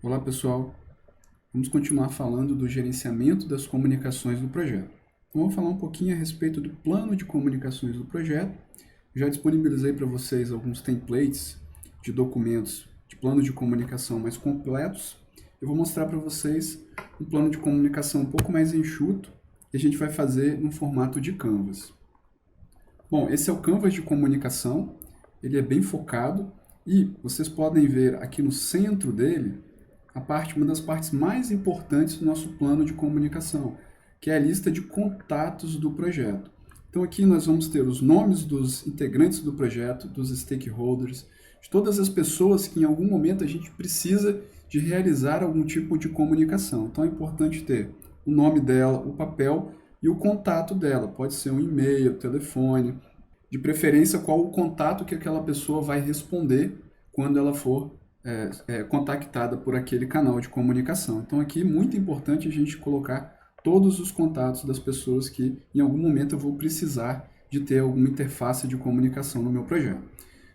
Olá pessoal, vamos continuar falando do gerenciamento das comunicações do projeto. Então, vamos falar um pouquinho a respeito do plano de comunicações do projeto. Já disponibilizei para vocês alguns templates de documentos de planos de comunicação mais completos. Eu vou mostrar para vocês um plano de comunicação um pouco mais enxuto que a gente vai fazer no formato de Canvas. Bom, esse é o Canvas de comunicação, ele é bem focado e vocês podem ver aqui no centro dele uma das partes mais importantes do nosso plano de comunicação, que é a lista de contatos do projeto. Então aqui nós vamos ter os nomes dos integrantes do projeto, dos stakeholders, de todas as pessoas que em algum momento a gente precisa de realizar algum tipo de comunicação. Então é importante ter o nome dela, o papel e o contato dela. Pode ser um e-mail, telefone, de preferência qual o contato que aquela pessoa vai responder quando ela for contactada por aquele canal de comunicação. Então aqui é muito importante a gente colocar todos os contatos das pessoas que em algum momento eu vou precisar de ter alguma interface de comunicação no meu projeto.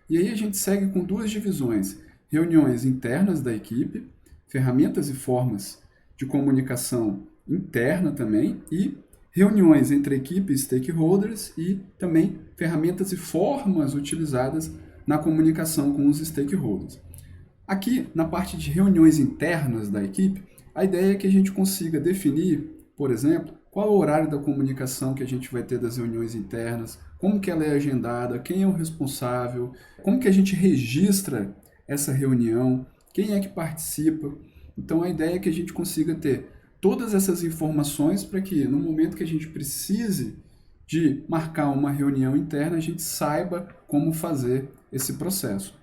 E aí a gente segue com duas divisões: reuniões internas da equipe, ferramentas e formas de comunicação interna também, e reuniões entre equipe e stakeholders, e também ferramentas e formas utilizadas na comunicação com os stakeholders. Aqui, na parte de reuniões internas da equipe, a ideia é que a gente consiga definir, por exemplo, qual é o horário da comunicação que a gente vai ter das reuniões internas, como que ela é agendada, quem é o responsável, como que a gente registra essa reunião, quem é que participa. Então, a ideia é que a gente consiga ter todas essas informações para que, no momento que a gente precise de marcar uma reunião interna, a gente saiba como fazer esse processo.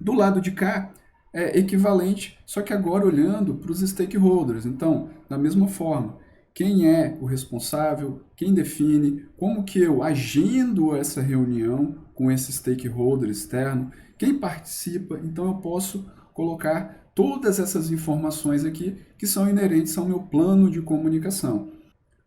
Do lado de cá é equivalente, só que agora olhando para os stakeholders. Então, da mesma forma, quem é o responsável, quem define, como que eu agendo essa reunião com esse stakeholder externo, quem participa. Então, eu posso colocar todas essas informações aqui que são inerentes ao meu plano de comunicação.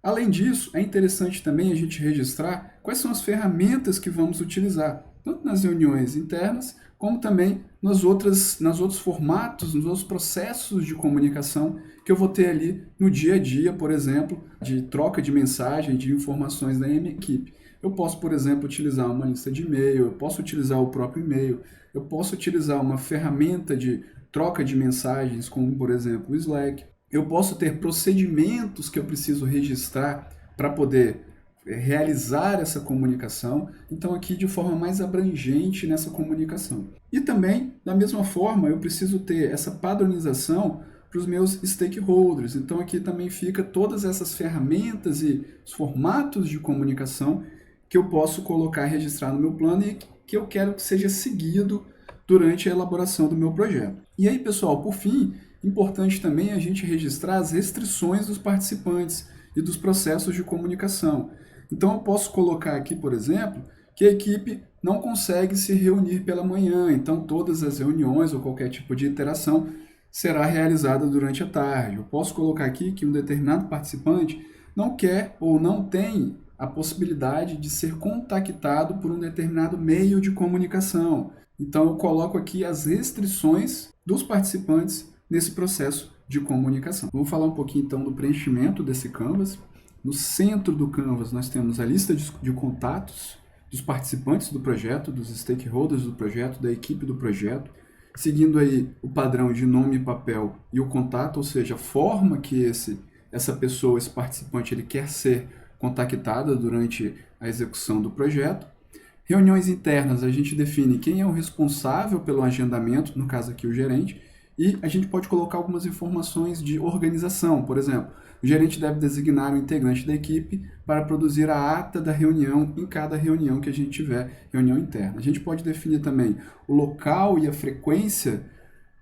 Além disso, é interessante também a gente registrar quais são as ferramentas que vamos utilizar, tanto nas reuniões internas, como também nos outros formatos, nos outros processos de comunicação que eu vou ter ali no dia a dia, por exemplo, de troca de mensagem, de informações da minha equipe. Eu posso, por exemplo, utilizar uma lista de e-mail, eu posso utilizar o próprio e-mail, eu posso utilizar uma ferramenta de troca de mensagens, como, por exemplo, o Slack. Eu posso ter procedimentos que eu preciso registrar para poder realizar essa comunicação, então aqui de forma mais abrangente nessa comunicação. E também, da mesma forma, eu preciso ter essa padronização para os meus stakeholders, então aqui também fica todas essas ferramentas e os formatos de comunicação que eu posso colocar e registrar no meu plano e que eu quero que seja seguido durante a elaboração do meu projeto. E aí, pessoal, por fim, importante também a gente registrar as restrições dos participantes e dos processos de comunicação. Então eu posso colocar aqui, por exemplo, que a equipe não consegue se reunir pela manhã, então todas as reuniões ou qualquer tipo de interação será realizada durante a tarde. Eu posso colocar aqui que um determinado participante não quer ou não tem a possibilidade de ser contactado por um determinado meio de comunicação. Então eu coloco aqui as restrições dos participantes nesse processo de comunicação. Vamos falar um pouquinho então do preenchimento desse Canvas. No centro do Canvas nós temos a lista de contatos dos participantes do projeto, dos stakeholders do projeto, da equipe do projeto, seguindo aí o padrão de nome, papel e o contato, ou seja, a forma que essa pessoa, esse participante, ele quer ser contactada durante a execução do projeto. Reuniões internas, a gente define quem é o responsável pelo agendamento, no caso aqui o gerente, e a gente pode colocar algumas informações de organização. Por exemplo, o gerente deve designar um integrante da equipe para produzir a ata da reunião em cada reunião que a gente tiver, reunião interna. A gente pode definir também o local e a frequência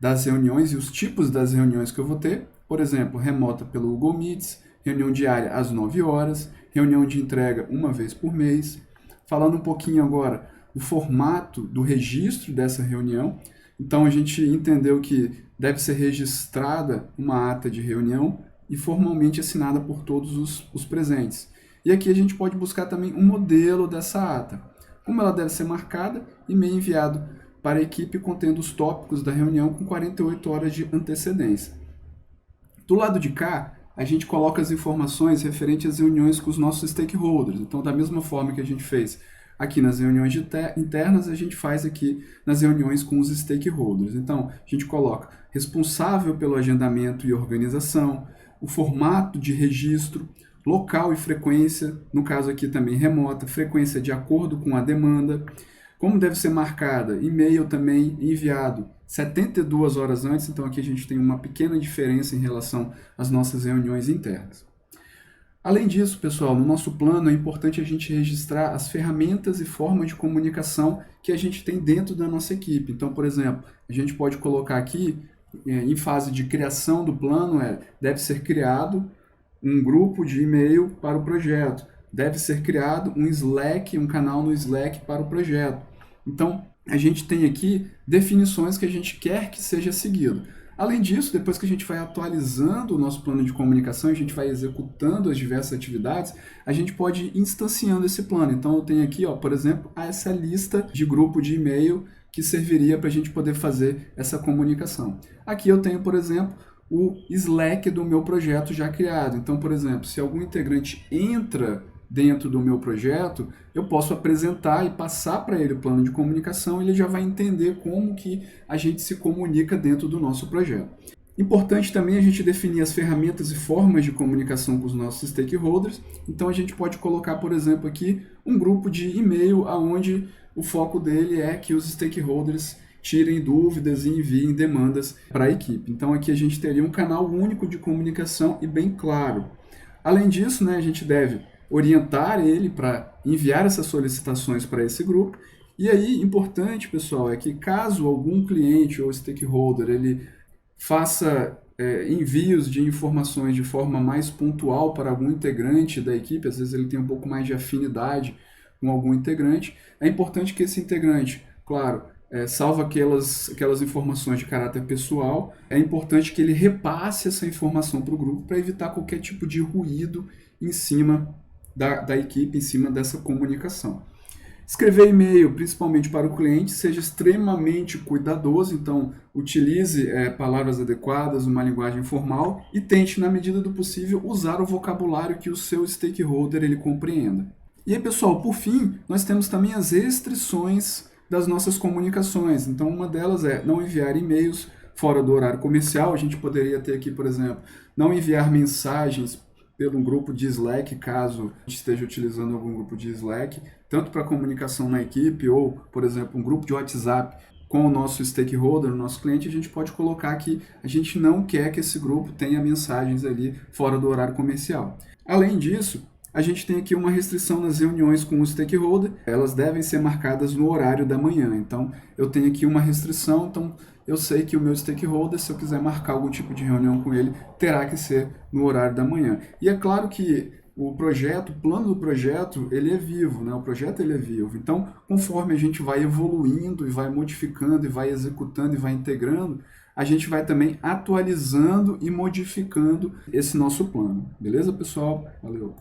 das reuniões e os tipos das reuniões que eu vou ter. Por exemplo, remota pelo Google Meets, reunião diária às 9 horas, reunião de entrega uma vez por mês. Falando um pouquinho agora do formato do registro dessa reunião, então a gente entendeu que deve ser registrada uma ata de reunião e formalmente assinada por todos os presentes. E aqui a gente pode buscar também um modelo dessa ata, como ela deve ser marcada, e-mail enviado para a equipe contendo os tópicos da reunião com 48 horas de antecedência. Do lado de cá, a gente coloca as informações referentes às reuniões com os nossos stakeholders. Então, da mesma forma que a gente fez aqui nas reuniões internas, a gente faz aqui nas reuniões com os stakeholders. Então, a gente coloca responsável pelo agendamento e organização, o formato de registro, local e frequência, no caso aqui também remota, frequência de acordo com a demanda, como deve ser marcada, e-mail também enviado 72 horas antes, então aqui a gente tem uma pequena diferença em relação às nossas reuniões internas. Além disso, pessoal, no nosso plano é importante a gente registrar as ferramentas e formas de comunicação que a gente tem dentro da nossa equipe. Então, por exemplo, a gente pode colocar aqui, em fase de criação do plano, deve ser criado um grupo de e-mail para o projeto, deve ser criado um Slack, um canal no Slack para o projeto. Então, a gente tem aqui definições que a gente quer que seja seguido. Além disso, depois que a gente vai atualizando o nosso plano de comunicação, a gente vai executando as diversas atividades, a gente pode ir instanciando esse plano. Então, eu tenho aqui, por exemplo, essa lista de grupo de e-mail que serviria para a gente poder fazer essa comunicação. Aqui eu tenho, por exemplo, o Slack do meu projeto já criado. Então, por exemplo, se algum integrante entra dentro do meu projeto, eu posso apresentar e passar para ele o plano de comunicação, ele já vai entender como que a gente se comunica dentro do nosso projeto. Importante também a gente definir as ferramentas e formas de comunicação com os nossos stakeholders. Então a gente pode colocar, por exemplo, aqui um grupo de e-mail onde o foco dele é que os stakeholders tirem dúvidas e enviem demandas para a equipe. Então aqui a gente teria um canal único de comunicação e bem claro. Além disso, a gente deve orientar ele para enviar essas solicitações para esse grupo. E aí, importante, pessoal, é que caso algum cliente ou stakeholder ele faça envios de informações de forma mais pontual para algum integrante da equipe, às vezes ele tem um pouco mais de afinidade com algum integrante, é importante que esse integrante, claro, salva aquelas informações de caráter pessoal, é importante que ele repasse essa informação para o grupo para evitar qualquer tipo de ruído em cima da equipe, em cima dessa comunicação. Escrever e-mail, principalmente para o cliente, seja extremamente cuidadoso, então utilize palavras adequadas, uma linguagem formal e tente, na medida do possível, usar o vocabulário que o seu stakeholder ele compreenda. E aí, pessoal, por fim, nós temos também as restrições das nossas comunicações. Então, uma delas é não enviar e-mails fora do horário comercial. A gente poderia ter aqui, por exemplo, não enviar mensagens pelo grupo de Slack, caso a gente esteja utilizando algum grupo de Slack, tanto para comunicação na equipe ou, por exemplo, um grupo de WhatsApp com o nosso stakeholder, o nosso cliente, a gente pode colocar que a gente não quer que esse grupo tenha mensagens ali fora do horário comercial. Além disso, a gente tem aqui uma restrição nas reuniões com o stakeholder, elas devem ser marcadas no horário da manhã. Então, eu tenho aqui uma restrição, então eu sei que o meu stakeholder, se eu quiser marcar algum tipo de reunião com ele, terá que ser no horário da manhã. E é claro que o plano do projeto, ele é vivo, O projeto ele é vivo. Então, conforme a gente vai evoluindo e vai modificando e vai executando e vai integrando, a gente vai também atualizando e modificando esse nosso plano. Beleza, pessoal? Valeu!